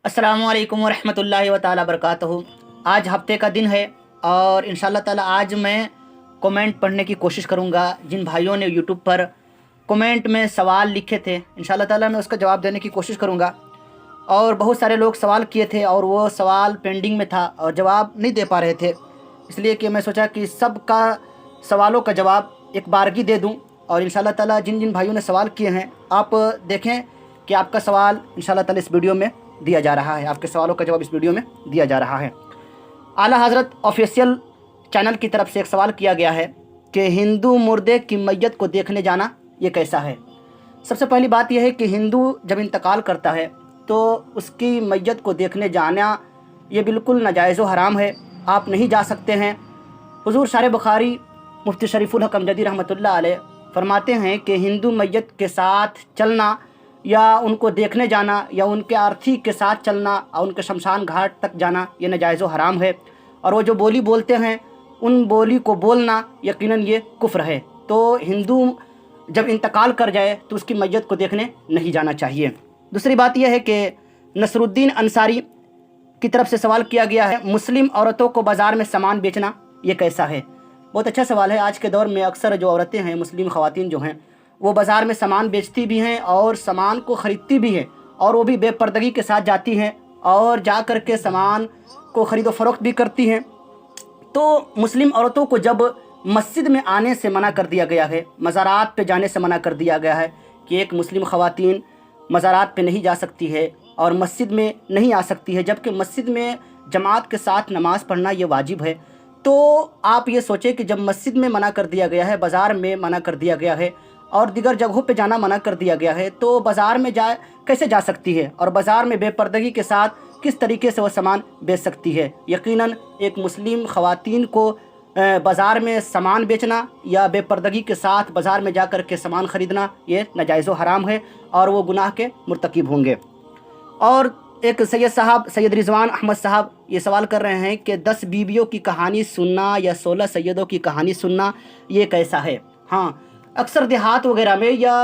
अस्सलामुअलैकुम वरहमतुल्लाहि व तआला बरकातहू। आज हफ्ते का दिन है और इंशाअल्लाह ताला आज मैं कमेंट पढ़ने की कोशिश करूँगा। जिन भाइयों ने यूट्यूब पर कमेंट में सवाल लिखे थे इंशाअल्लाह ताला मैं उसका जवाब देने की कोशिश करूँगा। और बहुत सारे लोग सवाल किए थे और वो सवाल पेंडिंग में था और जवाब नहीं दे पा रहे थे, इसलिए कि मैं सोचा कि सबका सवालों का जवाब एक बारगी दे दूँ। और इंशाअल्लाह ताला जिन जिन भाइयों ने सवाल किए हैं आप देखें कि आपका सवाल इंशाअल्लाह ताला इस वीडियो में दिया जा रहा है, आपके सवालों का जवाब इस वीडियो में दिया जा रहा है। आला हज़रत ऑफिशियल चैनल की तरफ से एक सवाल किया गया है कि हिंदू मुर्दे की मैयत को देखने जाना ये कैसा है। सबसे पहली बात यह है कि हिंदू जब इंतकाल करता है तो उसकी मैयत को देखने जाना ये बिल्कुल नाजायज़ व हराम है, आप नहीं जा सकते हैं। हुज़ूर शार बुखारी मुफ्ती शरीफुल हक अमजदी रहमतुल्लाह अलैह फरमाते हैं कि हिंदू मैयत के साथ चलना या उनको देखने जाना या उनके अर्थी के साथ चलना और उनके शमशान घाट तक जाना ये नाजायज़ व हराम है। और वो जो बोली बोलते हैं उन बोली को बोलना यकीनन ये कुफ्र है। तो हिंदू जब इंतकाल कर जाए तो उसकी मैयत को देखने नहीं जाना चाहिए। दूसरी बात यह है कि नसरुद्दीन अंसारी की तरफ से सवाल किया गया है, मुस्लिम औरतों को बाज़ार में सामान बेचना ये कैसा है। बहुत अच्छा सवाल है। आज के दौर में अक्सर जो औरतें हैं, मुस्लिम ख़वातीन जो हैं, वो बाज़ार में सामान बेचती भी हैं और सामान को ख़रीदती भी हैं और वो भी बेपर्दगी के साथ जाती हैं और जा कर के सामान को ख़रीदो फ़रोख्त भी करती हैं। तो मुस्लिम औरतों को जब मस्जिद में आने से मना कर दिया गया है, मज़ारात पे जाने से मना कर दिया गया है कि एक मुस्लिम ख़वातीन मज़ारात पे नहीं जा सकती है और मस्जिद में नहीं आ सकती है, जबकि मस्जिद में जमात के साथ नमाज़ पढ़ना ये वाजिब है। तो आप ये सोचें कि जब मस्जिद में मना कर दिया गया है, बाज़ार में मना कर दिया गया है और दीगर जगहों पे जाना मना कर दिया गया है, तो बाज़ार में कैसे जा सकती है और बाज़ार में बेपर्दगी के साथ किस तरीके से वह सामान बेच सकती है। यकीनन एक मुस्लिम ख़वातीन को बाज़ार में सामान बेचना या बेपर्दगी के साथ बाज़ार में जाकर के सामान ख़रीदना ये नाजायज़ व हराम है और वो गुनाह के मुर्तकिब होंगे। और एक सैयद रिजवान अहमद साहब ये सवाल कर रहे हैं कि 10 बीवियों की कहानी सुनना या 16 सैयदों की कहानी सुनना ये कैसा है। हाँ, अक्सर देहात वगैरह में या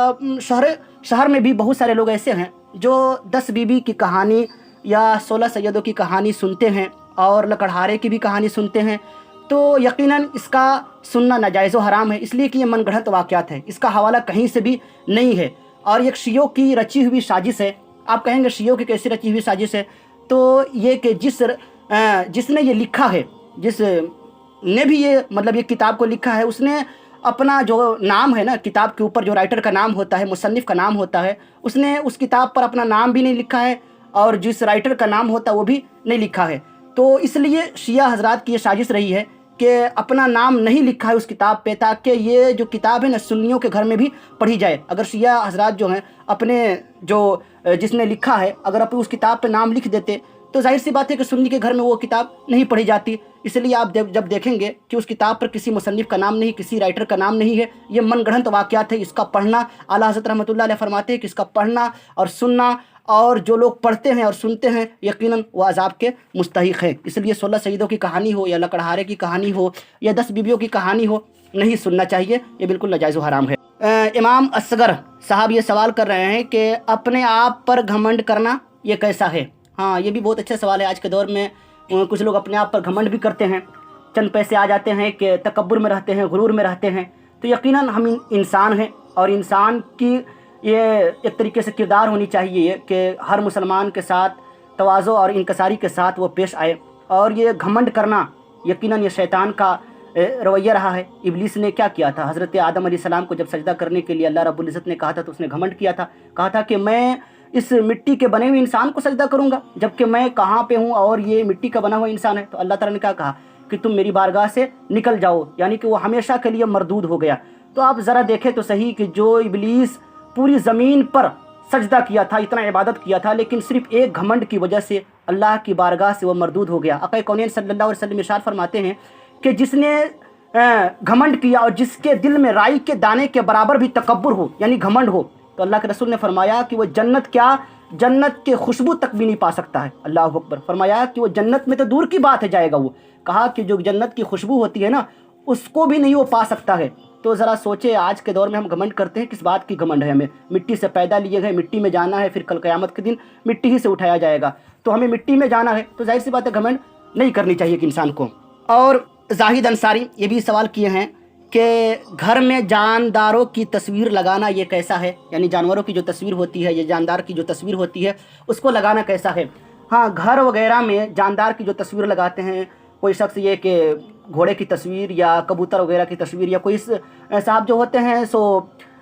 शहर में भी बहुत सारे लोग ऐसे हैं जो 10 बीबी की कहानी या 16 सैयदों की कहानी सुनते हैं और लकड़हारे की भी कहानी सुनते हैं। तो यकीनन इसका सुनना नाजायज़ व हराम है, इसलिए कि ये मनगढ़ंत वाक़यात है, इसका हवाला कहीं से भी नहीं है और एक शियों की रची हुई साजिश है। आप कहेंगे शियों की कैसी रची हुई साजिश है, तो ये कि जिसने ये लिखा है, जिसने भी ये मतलब ये किताब को लिखा है, उसने अपना जो नाम है ना, किताब के ऊपर जो राइटर का नाम होता है, मुसन्निफ़ का नाम होता है, उसने उस किताब पर अपना नाम भी नहीं लिखा है और जिस राइटर का नाम होता है वो भी नहीं लिखा है। तो इसलिए शिया हज़रात की ये साजिश रही है कि अपना नाम नहीं लिखा है उस किताब पे, ताकि ये जो किताब है ना सुन्नियों के घर में भी पढ़ी जाए। अगर शिया हज़रात जो हैं अपने जो जिसने लिखा है अगर अपने उस किताब पे नाम लिख देते तो जाहिर सी बात है कि सुन्नी के घर में वो किताब नहीं पढ़ी जाती। इसलिए आप जब देखेंगे कि उस किताब पर किसी मुसन्निफ़ का नाम नहीं, किसी राइटर का नाम नहीं है, ये मनगढ़ंत वाक़यात है। इसका पढ़ना आला हज़रत रहमतुल्लाह अलैह फरमाते हैं कि इसका पढ़ना और सुनना और जो लोग पढ़ते हैं और सुनते हैं यकीनन वो अज़ाब के मुस्तहिक़ हैं। इसलिए 16 सईदों की कहानी हो या लकड़हारे की कहानी हो या 10 बीवियों की कहानी हो, नहीं सुनना चाहिए, ये बिल्कुल नाजायज़ व हराम है। इमाम असगर साहब ये सवाल कर रहे हैं कि अपने आप पर घमंड करना ये कैसा है। हाँ, ये भी बहुत अच्छा सवाल है। आज के दौर में कुछ लोग अपने आप पर घमंड भी करते हैं, चंद पैसे आ जाते हैं कि तकब्बुर में रहते हैं, गुरूर में रहते हैं। तो यकीनन हम इंसान हैं और इंसान की ये एक तरीके से किरदार होनी चाहिए कि हर मुसलमान के साथ तवाज़ो और इनकसारी के साथ वो पेश आए। और ये घमंड करना यकीनन ये शैतान का रवैया रहा है। इब्लीस ने क्या किया था, हज़रत आदम अलैहिस्सलाम को जब सजदा करने के लिए अल्लाह रब्बुल इज़्ज़त ने कहा था तो उसने घमंड किया था, कहा था कि मैं इस मिट्टी के बने हुए इंसान को सजदा करूँगा, जबकि मैं कहाँ पे हूँ और ये मिट्टी का बना हुआ इंसान है। तो अल्लाह ताला ने क्या कहा कि तुम मेरी बारगाह से निकल जाओ, यानी कि वो हमेशा के लिए मरदूद हो गया। तो आप ज़रा देखें तो सही कि जो इब्लीस पूरी ज़मीन पर सजदा किया था, इतना इबादत किया था, लेकिन सिर्फ एक घमंड की वजह से अल्लाह की बारगाह से वो मरदूद हो गया। आक़ा कौनैन सल्लल्लाहु अलैहि वसल्लम इरशाद फरमाते हैं कि जिसने घमंड किया और जिसके दिल में राई के दाने के बराबर भी तकब्बुर हो यानी घमंड हो, तो अल्लाह के रसूल ने फरमाया कि वो जन्नत के खुशबू तक भी नहीं पा सकता है। अल्लाह अकबर। फरमाया कि वो जन्नत में तो दूर की बात है जाएगा वो, कहा कि जो जन्नत की खुशबू होती है ना उसको भी नहीं वो पा सकता है। तो ज़रा सोचे, आज के दौर में हम घमंड करते हैं, किस बात की घमंड है हमें? मिट्टी से पैदा लिए गए, मिट्टी में जाना है, फिर कल क़यामत के दिन मिट्टी ही से उठाया जाएगा। तो हमें मिट्टी में जाना है, तो जाहिर सी बात है घमंड नहीं करनी चाहिए कि इंसान को। और जाहिद अंसारी ये भी सवाल किए हैं कि घर में जानदारों की तस्वीर लगाना ये कैसा है, यानी जानवरों की जो तस्वीर होती है, ये जानदार की जो तस्वीर होती है, उसको लगाना कैसा है? हाँ, घर वगैरह में जानदार की जो तस्वीर लगाते हैं, कोई शख्स ये कि घोड़े की तस्वीर या कबूतर वगैरह की तस्वीर, या कोई साहब जो होते हैं सो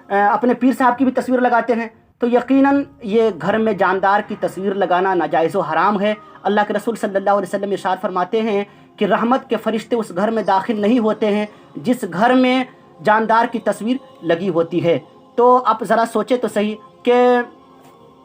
अपने पीर साहब की भी तस्वीर लगाते हैं, तो यकीनन ये घर में जानदार की तस्वीर लगाना नाजायज़ व हराम है। अल्लाह के रसूल सल्लल्लाहु अलैहि वसल्लम इरशाद फरमाते हैं कि रहमत के फरिश्ते उस घर में दाखिल नहीं होते हैं जिस घर में जानदार की तस्वीर लगी होती है। तो आप ज़रा सोचें तो सही कि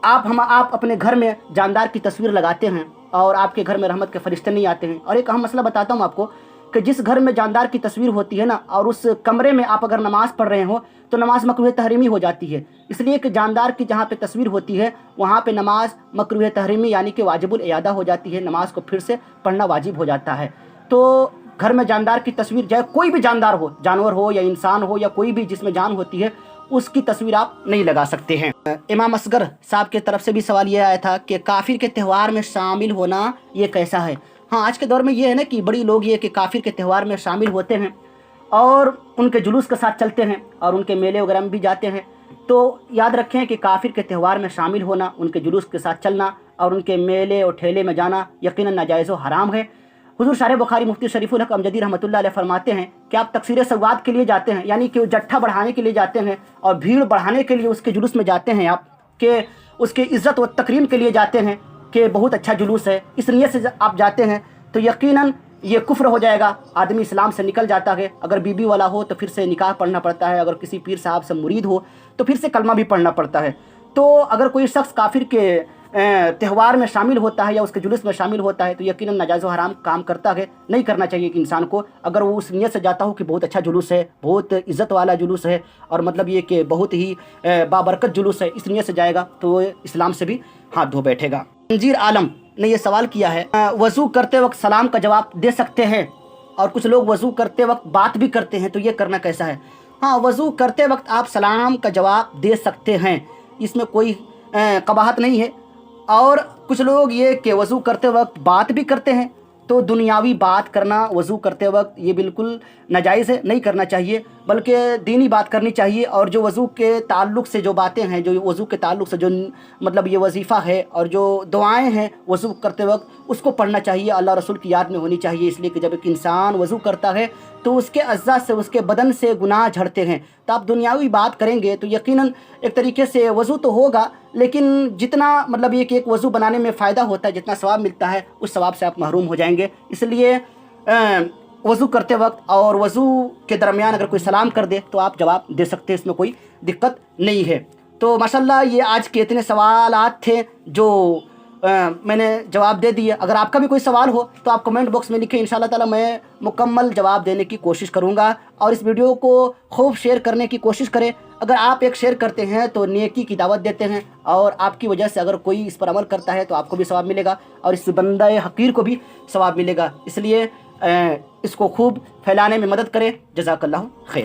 आप अपने घर में जानदार की तस्वीर लगाते हैं और आपके घर में रहमत के फरिश्ते नहीं आते हैं। और एक अहम मसला बताता हूँ आपको कि जिस घर में जानदार की तस्वीर होती है ना, और उस कमरे में आप अगर नमाज़ पढ़ रहे हो तो नमाज मकरूह तहरीमी हो जाती है, इसलिए कि जानदार की जहाँ पे तस्वीर होती है वहाँ पे नमाज मकरूह तहरीमी यानी कि वाजिबुल इयादा हो जाती है, नमाज को फिर से पढ़ना वाजिब हो जाता है। तो घर में जानदार की तस्वीर, चाहे कोई भी जानदार हो, जानवर हो या इंसान हो या कोई भी जिसमें जान होती है, उसकी तस्वीर आप नहीं लगा सकते हैं। इमाम असगर साहब की तरफ से भी सवाल ये आया था कि काफिर के त्यौहार में शामिल होना ये कैसा है? हाँ, आज के दौर में ये है ना कि बड़ी लोग ये कि काफिर के त्यौहार में शामिल होते हैं और उनके जुलूस के साथ चलते हैं और उनके मेले वगैरह में भी जाते हैं। तो याद रखें कि काफिर के त्यौहार में शामिल होना, उनके जुलूस के साथ चलना और उनके मेले और ठेले में जाना यकीनन नाजायज़ व हराम है। हुज़ूर शारे बुखारी मुफ्ती शरीफुल हक अमजदी रहमतुल्लाह अलैह फरमाते हैं कि आप तकसीर सवाद के लिए जाते हैं, यानी कि जट्ठा बढ़ाने के लिए जाते हैं और भीड़ बढ़ाने के लिए उसके जुलूस में जाते हैं, आप कि उसके इज़्ज़त व तकरीम के लिए जाते हैं कि बहुत अच्छा जुलूस है, इस नीयत से आप जाते हैं, तो यकीनन ये कुफ्र हो जाएगा, आदमी इस्लाम से निकल जाता है। अगर बीबी वाला हो तो फिर से निकाह पढ़ना पड़ता है, अगर किसी पीर साहब से मुरीद हो तो फिर से कलमा भी पढ़ना पड़ता है। तो अगर कोई शख्स काफिर के त्यौहार में शामिल होता है या उसके जुलूस में शामिल होता है तो यकीनन नाजायज़ व हराम काम करता है। नहीं करना चाहिए कि इंसान को, अगर वो उस नियत से जाता हो कि बहुत अच्छा जुलूस है, बहुत इज़्ज़त वाला जुलूस है और मतलब ये कि बहुत ही बाबरकत जुलूस है, इस नियत से जाएगा तो इस्लाम से भी हाथ धो बैठेगा। तंजीर आलम ने ये सवाल किया है, वज़ू करते वक्त सलाम का जवाब दे सकते हैं और कुछ लोग वज़ू करते वक्त बात भी करते हैं, तो ये करना कैसा है? हाँ, वज़ू करते वक्त आप सलाम का जवाब दे सकते हैं, इसमें कोई कबाहत नहीं है। और कुछ लोग ये कि वज़ू करते वक्त बात भी करते हैं, तो दुनियावी बात करना वज़ू करते वक्त ये बिल्कुल नाजायज़ है, नहीं करना चाहिए, बल्कि दीनी बात करनी चाहिए। और जो वज़ू के ताल्लुक़ से जो बातें हैं, जो वज़ू के ताल्लुक़ से जो मतलब ये वजीफ़ा है और जो दुआएं हैं वज़ू करते वक्त, उसको पढ़ना चाहिए, अल्लाह रसूल की याद में होनी चाहिए। इसलिए कि जब एक इंसान वज़ू करता है तो उसके अज़्ज़ा से, उसके बदन से गुनाह झड़ते हैं। तो आप दुनियावी बात करेंगे तो यकीनन एक तरीके से वज़ू तो होगा, लेकिन जितना मतलब ये कि एक वज़ू बनाने में फ़ायदा होता है, जितना सवाब मिलता है, उस सवाब से आप महरूम हो जाएंगे। इसलिए वज़ू करते वक्त और वज़ू के दरमियान अगर कोई सलाम कर दे तो आप जवाब दे सकते हैं, इसमें कोई दिक्कत नहीं है। तो माशाल्लाह ये आज के इतने सवालात थे जो मैंने जवाब दे दिए। अगर आपका भी कोई सवाल हो तो आप कमेंट बॉक्स में लिखें, इंशाअल्लाह ताला मैं मुकम्मल जवाब देने की कोशिश करूँगा। और इस वीडियो को खूब शेयर करने की कोशिश करें। अगर आप एक शेयर करते हैं तो नेकी की दावत देते हैं और आपकी वजह से अगर कोई इस पर अमल करता है तो आपको भी सवाब मिलेगा और इस बंदा हकीर को भी सवाब मिलेगा। इसलिए इसको खूब फैलाने में मदद करें। जज़ाकल्लाहु खैर।